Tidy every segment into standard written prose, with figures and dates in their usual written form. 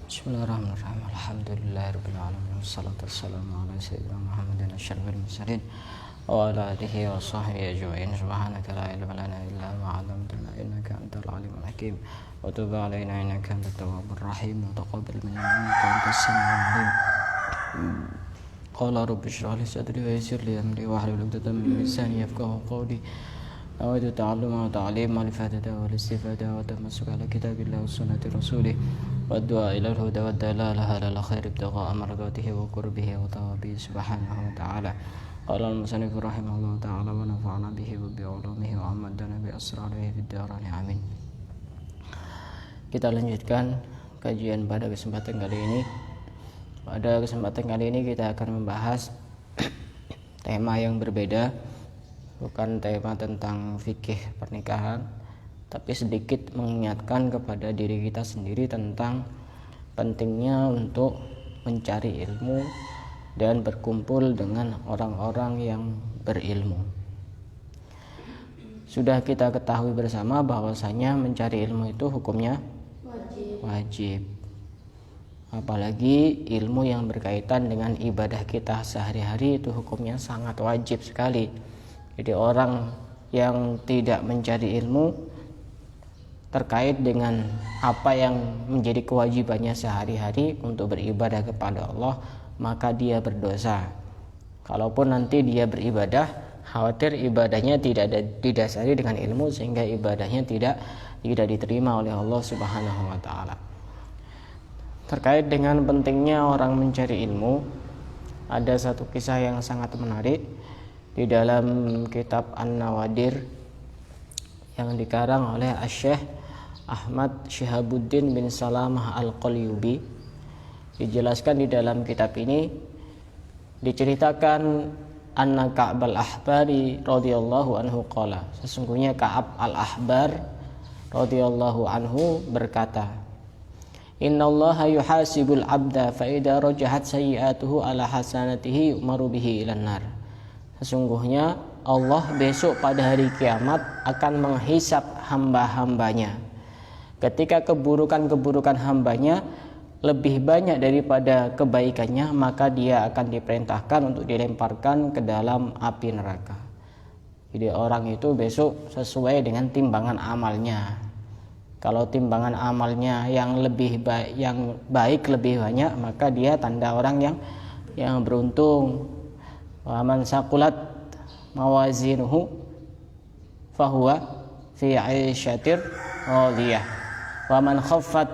Bismillahirrahmanirrahim. Alhamdulillahirrahmanirrahim. Wassalatu wassalamu ala sayyidina Muhammadin asyrafil mursalin wa ala alihi wa sahbihi ajma'in. Subhanaka la ilma lana illa ma 'allamtana innaka antal alimul hakim. Wa tub 'alaina innaka antat tawwabur rahim. Wa taqabbal minna innaka antas samiul 'alim. Qala rabbi shrah li sadri wa yassir li amri wahlul 'uqdatam min lisani yafqahu qawli. أود تعلم وتعليم والإفادة والاستفادة والتمسك على كتاب الله وسنة رسوله والدعاء إلى الهدى والدلالة على الخير ابتغاء مرضاته وقربه وثوابه سبحانه وتعالى. قال المصنف رحمه الله تعالى ونفعنا به وبعلومه وعمدنا بأسراره في الدارين آمين. Kita lanjutkan kajian pada kesempatan kali ini. Pada kesempatan kali ini kita akan membahas tema yang berbeda. Bukan tema tentang fikih pernikahan, tapi sedikit mengingatkan kepada diri kita sendiri tentang pentingnya untuk mencari ilmu dan berkumpul dengan orang-orang yang berilmu. Sudah kita ketahui bersama bahwasanya mencari ilmu itu hukumnya wajib. Apalagi ilmu yang berkaitan dengan ibadah kita sehari-hari itu hukumnya sangat wajib sekali. Jadi orang yang tidak mencari ilmu terkait dengan apa yang menjadi kewajibannya sehari-hari untuk beribadah kepada Allah, maka dia berdosa. Kalaupun nanti dia beribadah, khawatir ibadahnya tidak didasari dengan ilmu sehingga ibadahnya tidak diterima oleh Allah Subhanahu wa taala. Terkait dengan pentingnya orang mencari ilmu, ada satu kisah yang sangat menarik di dalam kitab An-Nawadir yang dikarang oleh Asy-Syaikh Ahmad Syihabuddin bin Salamah Al-Qalyubi. Dijelaskan di dalam kitab ini, diceritakan anna Ka'ab al-Ahbari radhiyallahu anhu qala, sesungguhnya Ka'ab al-Ahbar radhiyallahu anhu berkata, innallaha yuhasibul abda fa idza rajahat sayyi'atuhu ala hasanatihi yu'maru bihi ilan nar. Sesungguhnya Allah besok pada hari kiamat akan menghisap hamba-hambanya. Ketika keburukan-keburukan hambanya lebih banyak daripada kebaikannya, maka dia akan diperintahkan untuk dilemparkan ke dalam api neraka. Jadi orang itu besok sesuai dengan timbangan amalnya. Kalau timbangan amalnya yang baik lebih banyak, maka dia tanda orang yang beruntung. Wa man saqulat mawazinuhu fahuwa fi 'aisyatir radiyah wa man khaffat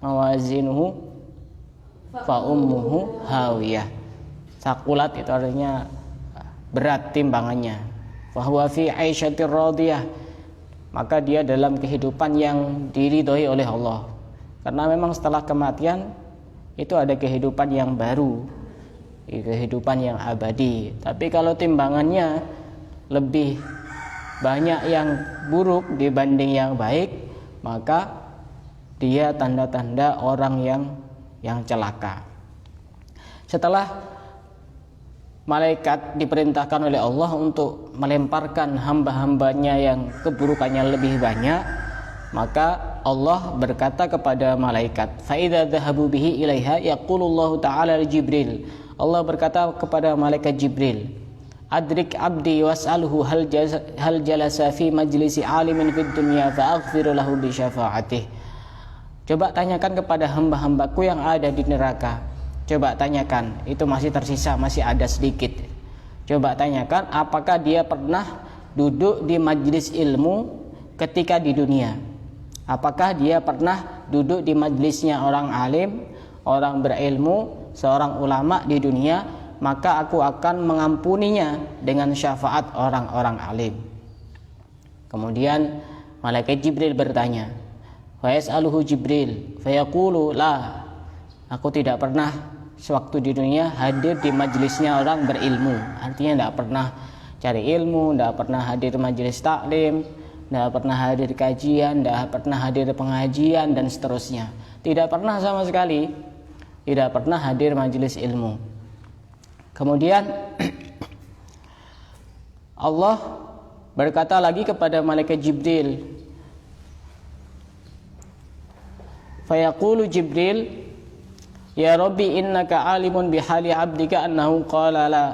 mawazinuhu fa ummuhu hawiyah. Saqulat itu artinya berat timbangannya, fahuwa fi 'aisyatir radiyah, maka dia dalam kehidupan yang diridhoi oleh Allah. Karena memang setelah kematian itu ada kehidupan yang baru, kehidupan yang abadi. Tapi kalau timbangannya lebih banyak yang buruk dibanding yang baik, maka dia tanda-tanda orang yang celaka. Setelah malaikat diperintahkan oleh Allah untuk melemparkan hamba-hambanya yang keburukannya lebih banyak, maka Allah berkata kepada malaikat, fa idza dhahabu bihi ilaiha yaqulullahu ta'ala li Jibril. Allah berkata kepada malaikat Jibril, adrik abdi was'alhu hal jalasa fi majlisi alimin fid dunya fa aghfir lahu bi syafaatih. Coba tanyakan kepada hamba-hambaku yang ada di neraka. Coba tanyakan, itu masih tersisa, masih ada sedikit. Coba tanyakan apakah dia pernah duduk di majlis ilmu ketika di dunia. Apakah dia pernah duduk di majlisnya orang alim, orang berilmu, seorang ulama di dunia, maka aku akan mengampuninya dengan syafaat orang-orang alim. Kemudian malaikat Jibril bertanya, wa yas'aluhu Jibril fayaqulu la, aku tidak pernah sewaktu di dunia hadir di majelisnya orang berilmu. Artinya tidak pernah cari ilmu, tidak pernah hadir majelis taklim, tidak pernah hadir kajian, tidak pernah hadir pengajian dan seterusnya. Tidak pernah sama sekali. Tidak pernah hadir majelis ilmu. Kemudian Allah berkata lagi kepada malaikat Jibril, fayaqulu Jibril Ya Rabbi innaka alimun bihali abdika annahu qala la.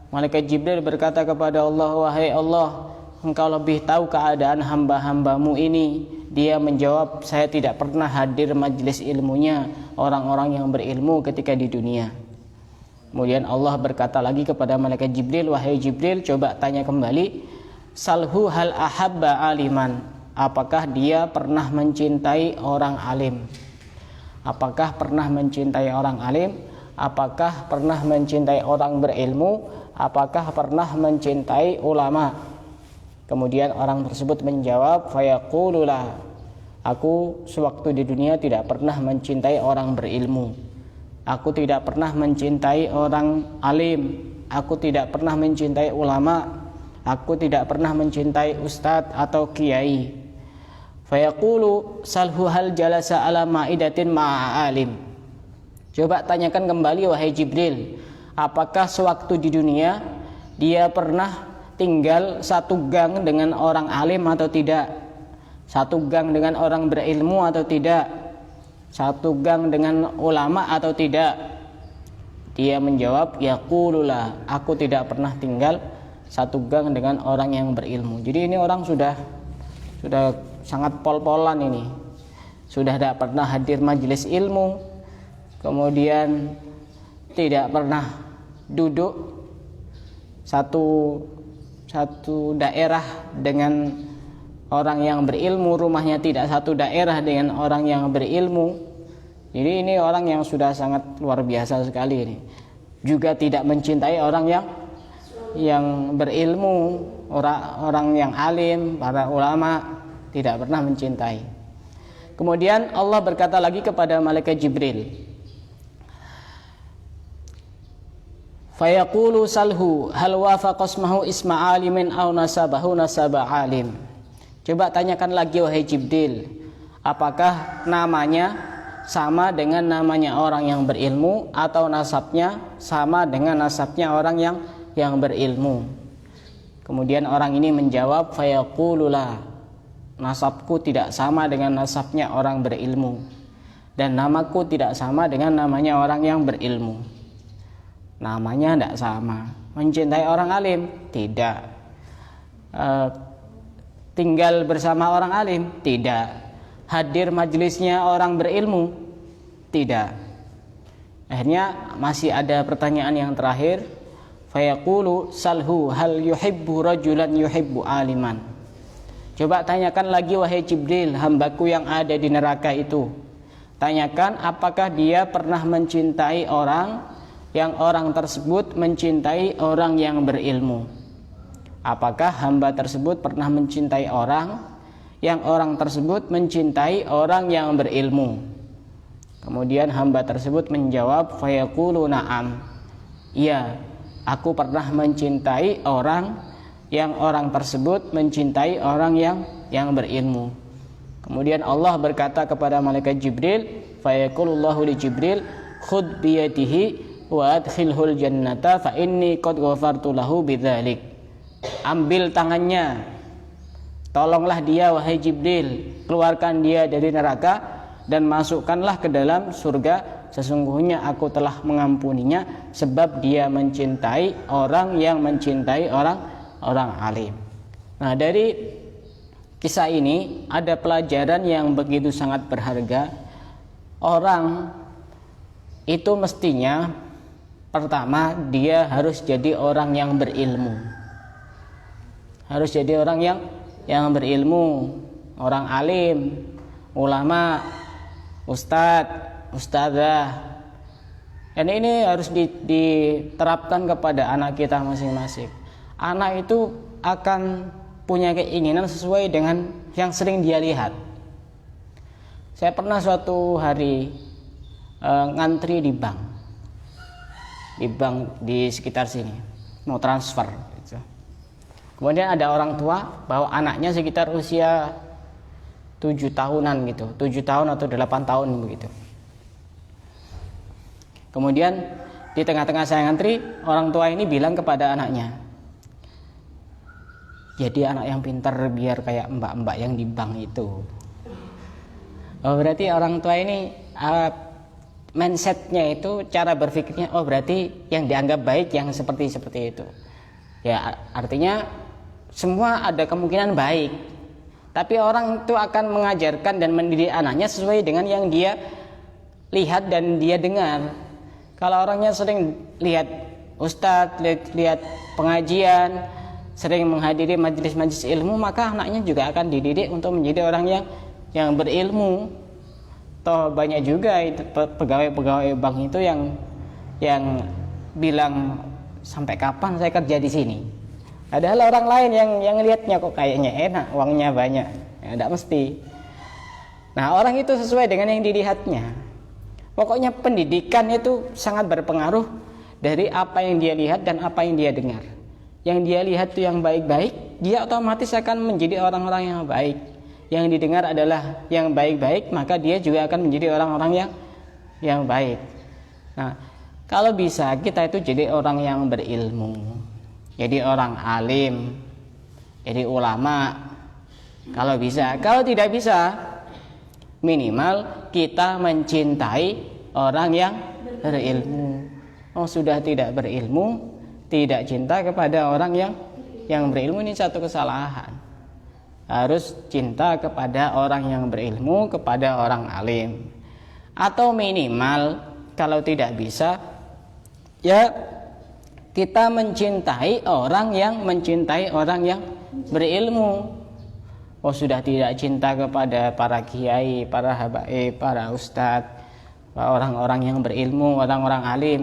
Malaikat Jibril berkata kepada Allah, wahai Allah, engkau lebih tahu keadaan hamba-hambamu ini. Dia menjawab, saya tidak pernah hadir majelis ilmunya orang-orang yang berilmu ketika di dunia. Kemudian Allah berkata lagi kepada malaikat Jibril, wahai Jibril, coba tanya kembali, salhu hal ahabba aliman, apakah dia pernah mencintai orang alim? Apakah pernah mencintai orang alim? Apakah pernah mencintai orang berilmu? Apakah pernah mencintai ulama? Kemudian orang tersebut menjawab, fayaqulu la, aku sewaktu di dunia tidak pernah mencintai orang berilmu. Aku tidak pernah mencintai orang alim. Aku tidak pernah mencintai ulama. Aku tidak pernah mencintai ustadz atau kiai. Fayaqulu salhu hal jalasa ala ma'idatin ma'a alim. Coba tanyakan kembali wahai Jibril, apakah sewaktu di dunia dia pernah tinggal satu gang dengan orang alim atau tidak? Satu gang dengan orang berilmu atau tidak? Satu gang dengan ulama atau tidak? Dia menjawab, yaqulullah, aku tidak pernah tinggal satu gang dengan orang yang berilmu. Jadi ini orang sudah sangat pol-polan ini. Sudah tidak pernah hadir majelis ilmu, kemudian tidak pernah duduk satu daerah dengan orang yang berilmu, rumahnya tidak satu daerah dengan orang yang berilmu. Jadi ini orang yang sudah sangat luar biasa sekali ini. Juga tidak mencintai orang yang berilmu, orang yang alim, para ulama, tidak pernah mencintai. Kemudian Allah berkata lagi kepada malaikat Jibril, fayaqulu salhu hal wafaqa ismahu isma alimin aw nasabahu nasaba alim. Coba tanyakan lagi wahai Jibril, apakah namanya sama dengan namanya orang yang berilmu atau nasabnya sama dengan nasabnya orang yang berilmu? Kemudian orang ini menjawab, fayaqulu la, nasabku tidak sama dengan nasabnya orang berilmu, dan namaku tidak sama dengan namanya orang yang berilmu. Namanya tidak sama. Mencintai orang alim? Tidak. Tinggal bersama orang alim? Tidak. Hadir majelisnya orang berilmu? Tidak. Akhirnya masih ada pertanyaan yang terakhir. Fayaqulu salhu hal yuhibbu rajulan yuhibbu aliman. Coba tanyakan lagi wahai Jibril, hambaku yang ada di neraka itu. Tanyakan apakah dia pernah mencintai orang yang orang tersebut mencintai orang yang berilmu. Apakah hamba tersebut pernah mencintai orang yang orang tersebut mencintai orang yang berilmu? Kemudian hamba tersebut menjawab, fayaqulu na'am, iya, aku pernah mencintai orang yang orang tersebut mencintai orang yang berilmu. Kemudian Allah berkata kepada malaikat Jibril, fayaqulullahu li Jibril, khudh biyadihi wa adkhilhul jannata fa inni qad ghafartu lahu bidzalik. Ambil tangannya, tolonglah dia wahai Jibril, keluarkan dia dari neraka dan masukkanlah ke dalam surga, sesungguhnya aku telah mengampuninya sebab dia mencintai orang yang mencintai orang alim. Nah, dari kisah ini ada pelajaran yang begitu sangat berharga. Orang itu mestinya pertama dia harus jadi orang yang berilmu. Harus jadi orang yang berilmu, orang alim, ulama, ustadz, ustadzah. Dan ini harus diterapkan kepada anak kita masing-masing. Anak itu akan punya keinginan sesuai dengan yang sering dia lihat. Saya pernah suatu hari ngantri di bank di sekitar sini, mau transfer gitu. Kemudian ada orang tua bawa anaknya sekitar usia 7 tahunan gitu, 7 tahun atau 8 tahun begitu. Kemudian di tengah-tengah saya ngantri, orang tua ini bilang kepada anaknya, jadi anak yang pintar biar kayak mbak-mbak yang di bank itu. Oh, berarti orang tua ini mindsetnya itu, cara berpikirnya, oh berarti yang dianggap baik yang seperti itu. Ya artinya semua ada kemungkinan baik, tapi orang itu akan mengajarkan dan mendidik anaknya sesuai dengan yang dia lihat dan dia dengar. Kalau orangnya sering lihat ustadz, lihat pengajian, sering menghadiri majelis-majelis ilmu, maka anaknya juga akan dididik untuk menjadi orang yang berilmu. Toh banyak juga itu pegawai-pegawai bank itu yang bilang, sampai kapan saya kerja di sini? Padahal orang lain yang lihatnya kok kayaknya enak, uangnya banyak. Ya, tidak mesti. Nah, orang itu sesuai dengan yang dilihatnya. Pokoknya pendidikan itu sangat berpengaruh dari apa yang dia lihat dan apa yang dia dengar. Yang dia lihat itu yang baik-baik, dia otomatis akan menjadi orang-orang yang baik. Yang didengar adalah yang baik-baik, maka dia juga akan menjadi orang-orang yang baik. Nah, kalau bisa kita itu jadi orang yang berilmu, jadi orang alim, jadi ulama. Kalau bisa, kalau tidak bisa, minimal kita mencintai orang yang berilmu. Oh, sudah tidak berilmu, tidak cinta kepada orang yang berilmu, ini satu kesalahan. Harus cinta kepada orang yang berilmu, kepada orang alim. Atau minimal kalau tidak bisa, ya kita mencintai orang yang berilmu. Oh, sudah tidak cinta kepada para kiai, para habaib, para ustadz, orang-orang yang berilmu, orang-orang alim.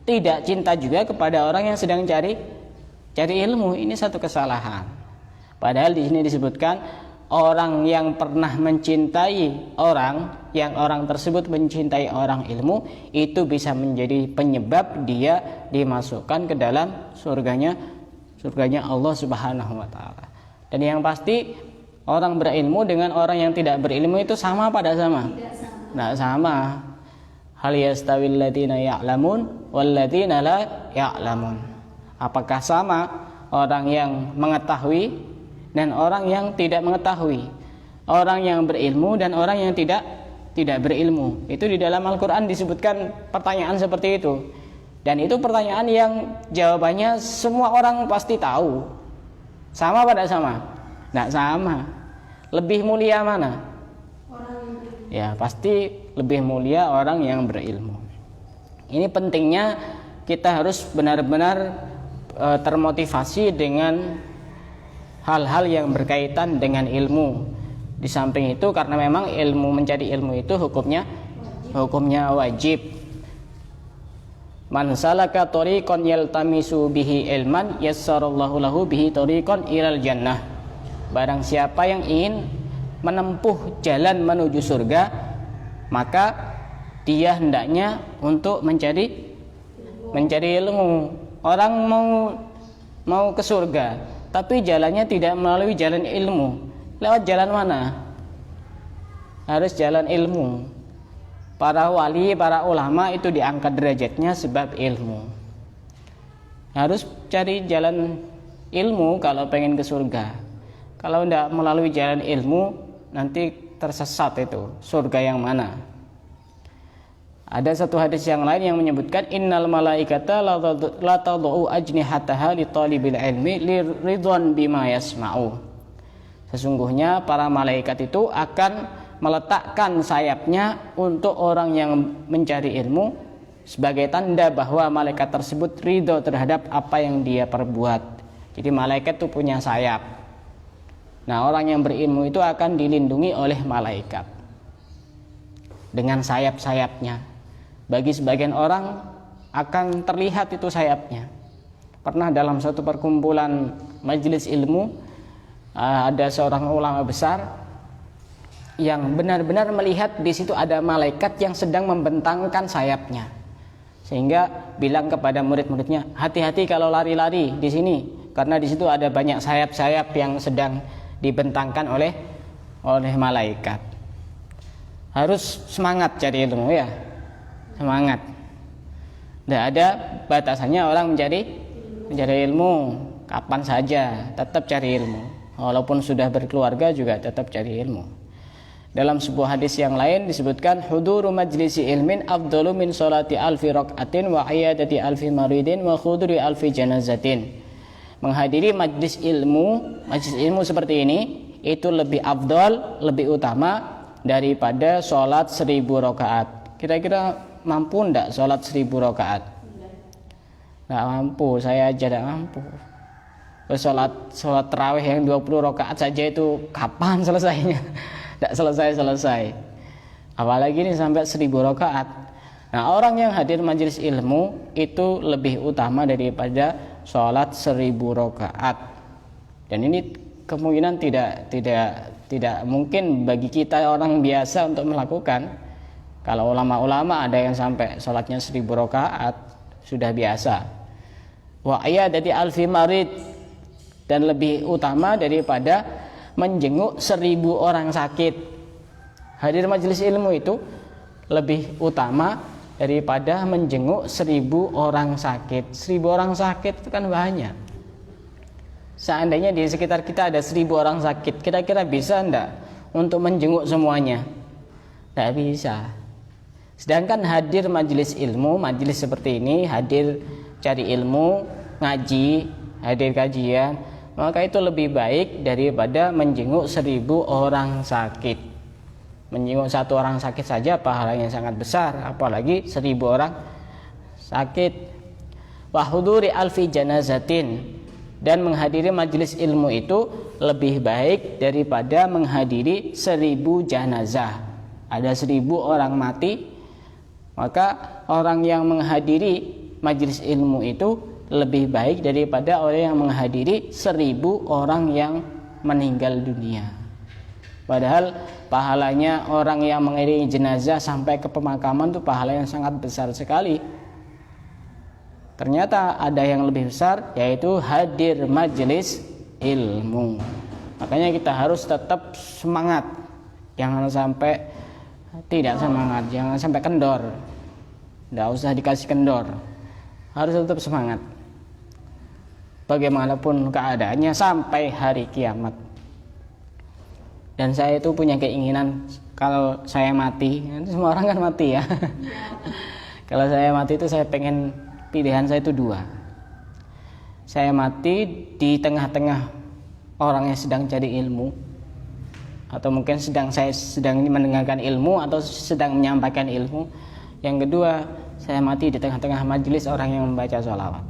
Tidak cinta juga kepada orang yang sedang cari ilmu. Ini satu kesalahan. Padahal di sini disebutkan orang yang pernah mencintai orang, yang orang tersebut mencintai orang ilmu, itu bisa menjadi penyebab dia dimasukkan ke dalam surganya Allah Subhanahu wa taala. Dan yang pasti orang berilmu dengan orang yang tidak berilmu itu sama pada sama? Tidak sama. Hal yastawil ladzina ya'lamun wal ladzina la ya'lamun. Apakah sama orang yang mengetahui dan orang yang tidak mengetahui, orang yang berilmu dan orang yang tidak berilmu? Itu di dalam Al-Quran disebutkan pertanyaan seperti itu. Dan itu pertanyaan yang jawabannya semua orang pasti tahu. Sama pada sama? Tidak sama. Lebih mulia mana? Ya pasti lebih mulia orang yang berilmu. Ini pentingnya kita harus benar-benar termotivasi dengan hal-hal yang berkaitan dengan ilmu. Di samping itu, karena memang mencari ilmu itu hukumnya wajib. Man salaka thoriqan yaltamisu bihi ilman yassarallahu lahu bihi thoriqan ilal jannah. Barang siapa yang ingin menempuh jalan menuju surga, maka dia hendaknya untuk mencari ilmu. Orang mau ke surga, tapi jalannya tidak melalui jalan ilmu. Lewat jalan mana? Harus jalan ilmu. Para wali, para ulama itu diangkat derajatnya sebab ilmu. Harus cari jalan ilmu kalau pengen ke surga. Kalau tidak melalui jalan ilmu, nanti tersesat itu. Surga yang mana? Ada satu hadis yang lain yang menyebutkan innal malaikata la tad'u ajnihataha li talibil ilmi liridwan bima yasma'u. Sesungguhnya para malaikat itu akan meletakkan sayapnya untuk orang yang mencari ilmu sebagai tanda bahwa malaikat tersebut ridho terhadap apa yang dia perbuat. Jadi malaikat itu punya sayap. Nah, orang yang berilmu itu akan dilindungi oleh malaikat dengan sayap-sayapnya. Bagi sebagian orang akan terlihat itu sayapnya. Pernah dalam suatu perkumpulan majelis ilmu, ada seorang ulama besar yang benar-benar melihat di situ ada malaikat yang sedang membentangkan sayapnya. Sehingga bilang kepada murid-muridnya, hati-hati kalau lari-lari di sini, karena di situ ada banyak sayap-sayap yang sedang dibentangkan oleh malaikat. Harus semangat cari ilmu ya. Semangat. Tidak ada batasannya orang mencari ilmu kapan saja, tetap cari ilmu. Walaupun sudah berkeluarga juga tetap cari ilmu. Dalam sebuah hadis yang lain disebutkan huduru majlisi ilmin afdalu min sholati alfi rakaatin wa iyadati alfi maridin wa khuduri alfi janazatin. Menghadiri majlis ilmu seperti ini itu lebih afdal, lebih utama daripada sholat 1000 rakaat. Kira-kira mampu enggak sholat 1000 rakaat? Enggak mampu, saya aja enggak mampu. Sholat tarawih yang 20 rakaat saja itu kapan selesainya? Tidak selesai. Apalagi ini sampai 1000 rakaat. Nah, orang yang hadir majelis ilmu itu lebih utama daripada sholat 1000 rakaat. Dan ini kemungkinan tidak mungkin bagi kita orang biasa untuk melakukan. Kalau ulama-ulama ada yang sampai sholatnya 1000 rakaat sudah biasa. Wa iyadati alfi marid, dan lebih utama daripada menjenguk 1000 orang sakit. Hadir majelis ilmu itu lebih utama daripada menjenguk 1000 orang sakit. 1000 orang sakit itu kan banyak. Seandainya di sekitar kita ada 1000 orang sakit, kira-kira bisa enggak untuk menjenguk semuanya? Tidak bisa. Sedangkan hadir majelis ilmu, majelis seperti ini, hadir cari ilmu, ngaji, hadir kajian, maka itu lebih baik daripada menjenguk 1000 orang sakit. Menjenguk 1 orang sakit saja pahalanya sangat besar, apalagi 1000 orang sakit. Wa huduri alfi janazatin, dan menghadiri majelis ilmu itu lebih baik daripada menghadiri 1000 jenazah. Ada 1000 orang mati, maka orang yang menghadiri majelis ilmu itu lebih baik daripada orang yang menghadiri 1000 orang yang meninggal dunia. Padahal pahalanya orang yang mengiringi jenazah sampai ke pemakaman itu pahala yang sangat besar sekali. Ternyata ada yang lebih besar, yaitu hadir majelis ilmu. Makanya kita harus tetap semangat, jangan sampai tidak semangat, jangan sampai kendor. Tidak usah dikasih kendor, harus tetap semangat bagaimanapun keadaannya sampai hari kiamat. Dan saya itu punya keinginan kalau saya mati, semua orang kan mati ya. Kalau saya mati itu saya pengen, pilihan saya itu 2. Saya mati di tengah-tengah orang yang sedang cari ilmu, atau mungkin saya sedang mendengarkan ilmu atau sedang menyampaikan ilmu. Yang kedua, saya mati di tengah-tengah majelis orang yang membaca sholawat.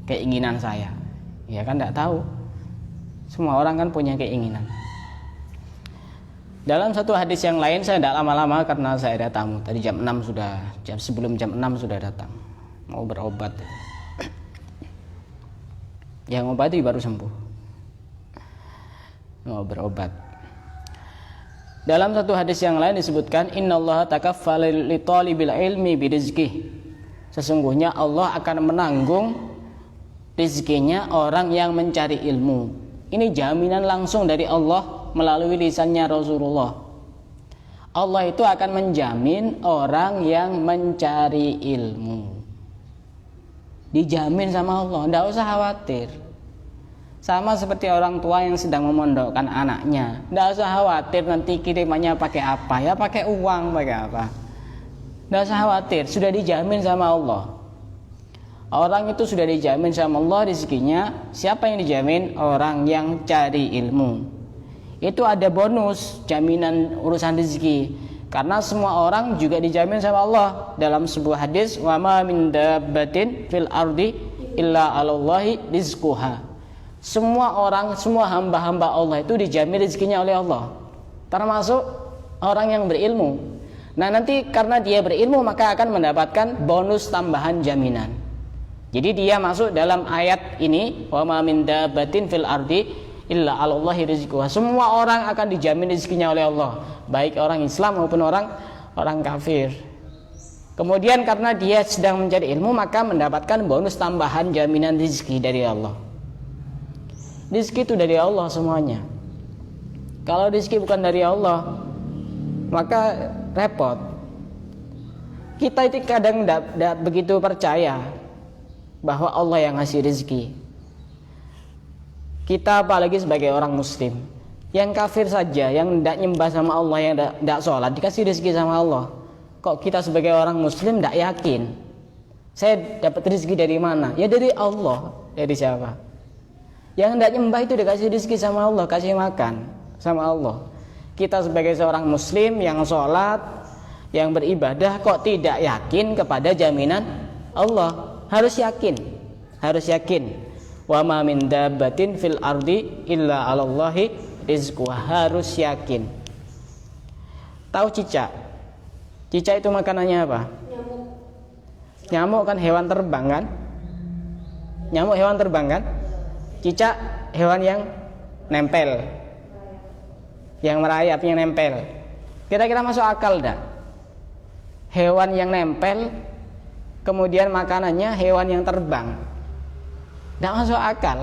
Keinginan saya, ya kan, tidak tahu, semua orang kan punya keinginan. Dalam satu hadis yang lain, saya tidak lama-lama karena saya ada tamu. Tadi sebelum jam 6 sudah datang, mau berobat. Yang obati baru sembuh, mau berobat. Dalam satu hadis yang lain disebutkan, innallaha takaffala li talibil ilmi birizqih. Sesungguhnya Allah akan menanggung rizkinya orang yang mencari ilmu. Ini jaminan langsung dari Allah melalui lisannya Rasulullah. Allah itu akan menjamin orang yang mencari ilmu. Dijamin sama Allah, tidak usah khawatir. Sama seperti orang tua yang sedang memondokkan anaknya, tidak usah khawatir nanti kirimannya pakai apa, ya pakai uang, pakai apa. Tidak usah khawatir, sudah dijamin sama Allah. Orang itu sudah dijamin sama Allah rezekinya. Siapa yang dijamin? Orang yang cari ilmu. Itu ada bonus jaminan urusan rezeki, karena semua orang juga dijamin sama Allah. Dalam sebuah hadis, wa ma min dabbatin fil ardi illa 'alallahi rizquha. Semua orang, semua hamba-hamba Allah itu dijamin rezekinya oleh Allah, termasuk orang yang berilmu. Nah, nanti karena dia berilmu maka akan mendapatkan bonus tambahan jaminan. Jadi dia masuk dalam ayat ini, wa ma min dabbatin fil ardi illa 'alallahi rizquha. Semua orang akan dijamin rezekinya oleh Allah, baik orang Islam maupun orang kafir. Kemudian karena dia sedang mencari ilmu maka mendapatkan bonus tambahan jaminan rezeki dari Allah. Rezeki itu dari Allah semuanya. Kalau rezeki bukan dari Allah, maka repot. Kita itu kadang tidak begitu percaya bahwa Allah yang ngasih rezeki. Kita apalagi sebagai orang muslim, Yang kafir saja, yang tidak nyembah sama Allah, yang tidak sholat, dikasih rezeki sama Allah. Kok kita sebagai orang muslim tidak yakin? Saya dapat rezeki dari mana? Ya dari Allah. Dari siapa? Yang tidak nyembah itu dikasih rezeki sama Allah, kasih makan sama Allah. Kita sebagai seorang muslim yang sholat, yang beribadah, kok tidak yakin kepada jaminan Allah? Harus yakin. Harus yakin. Wa ma min dabbatin fil ardi illa 'alallahi rizquha. Harus yakin. Tahu cicak? Cicak itu makanannya apa? Nyamuk kan hewan terbang kan? Nyamuk hewan terbang kan? Cicak hewan yang nempel, yang merayap, yang nempel. Kira-kira masuk akal enggak? Hewan yang nempel, kemudian makanannya hewan yang terbang. Enggak masuk akal.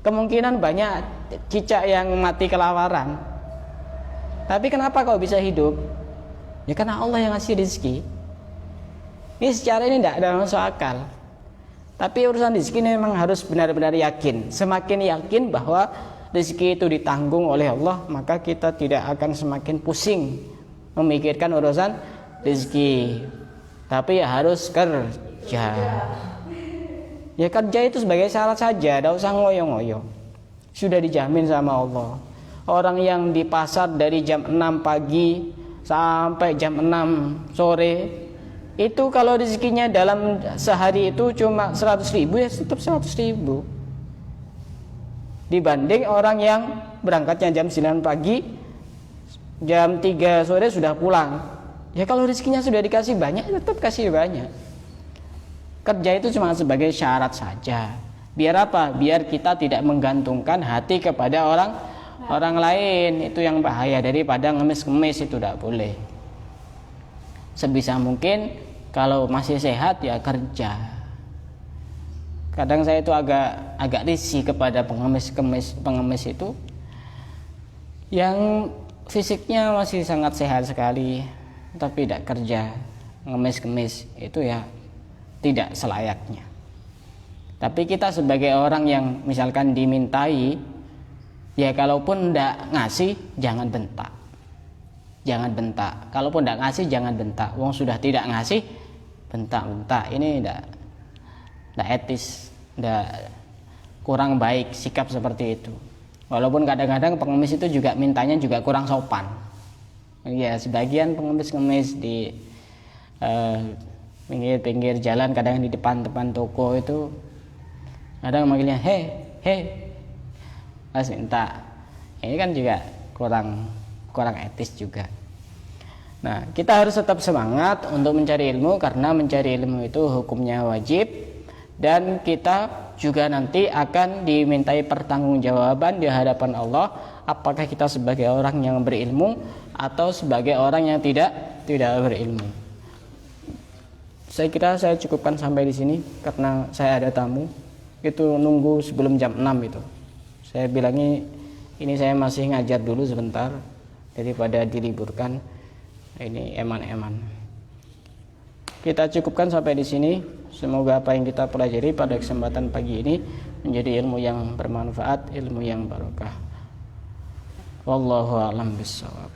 Kemungkinan banyak cicak yang mati kelaparan. Tapi kenapa kau bisa hidup? Ya karena Allah yang ngasih rezeki. Ini secara ini tidak ada masuk akal. Tapi urusan rezeki ini memang harus benar-benar yakin. Semakin yakin bahwa rezeki itu ditanggung oleh Allah, maka kita tidak akan semakin pusing memikirkan urusan rezeki. Tapi ya harus kerja. Ya kerja itu sebagai syarat saja, tidak usah ngoyo-ngoyo. Sudah dijamin sama Allah. Orang yang di pasar dari jam 6 pagi sampai jam 6 sore, itu kalau rezekinya dalam sehari itu cuma 100.000, ya tetap 100.000. Dibanding orang yang berangkatnya jam 9 pagi, jam 3 sore sudah pulang. Ya kalau rezekinya sudah dikasih banyak, tetap kasih banyak. Kerja itu cuma sebagai syarat saja. Biar apa? Biar kita tidak menggantungkan hati kepada orang lain. Itu yang bahaya, daripada ngemis-ngemis itu tidak boleh. Sebisa mungkin kalau masih sehat ya kerja. Kadang saya itu agak risih kepada pengemis itu yang fisiknya masih sangat sehat sekali tapi tidak kerja, ngemis-ngemis, itu ya tidak selayaknya. Tapi kita sebagai orang yang misalkan dimintai, ya kalaupun tidak ngasih jangan bentak. Jangan bentak. Kalaupun tidak ngasih jangan bentak. Wong sudah tidak ngasih bentak-bentak. Ini tidak etis, tidak, kurang baik sikap seperti itu. Walaupun kadang-kadang pengemis itu juga mintanya juga kurang sopan. Ya sebagian pengemis-pengemis di pinggir-pinggir jalan, kadang di depan toko itu kadang manggilnya he mas minta. Ini kan juga kurang etis juga. Nah, kita harus tetap semangat untuk mencari ilmu, karena mencari ilmu itu hukumnya wajib, dan kita juga nanti akan dimintai pertanggungjawaban di hadapan Allah, apakah kita sebagai orang yang berilmu atau sebagai orang yang tidak berilmu. Saya kira saya cukupkan sampai di sini karena saya ada tamu. Itu nunggu sebelum jam 6 itu. Saya bilangi ini saya masih ngajar dulu sebentar daripada diliburkan. Ini eman-eman. Kita cukupkan sampai di sini. Semoga apa yang kita pelajari pada kesempatan pagi ini menjadi ilmu yang bermanfaat, ilmu yang barokah. Wallahu a'lam bishawab.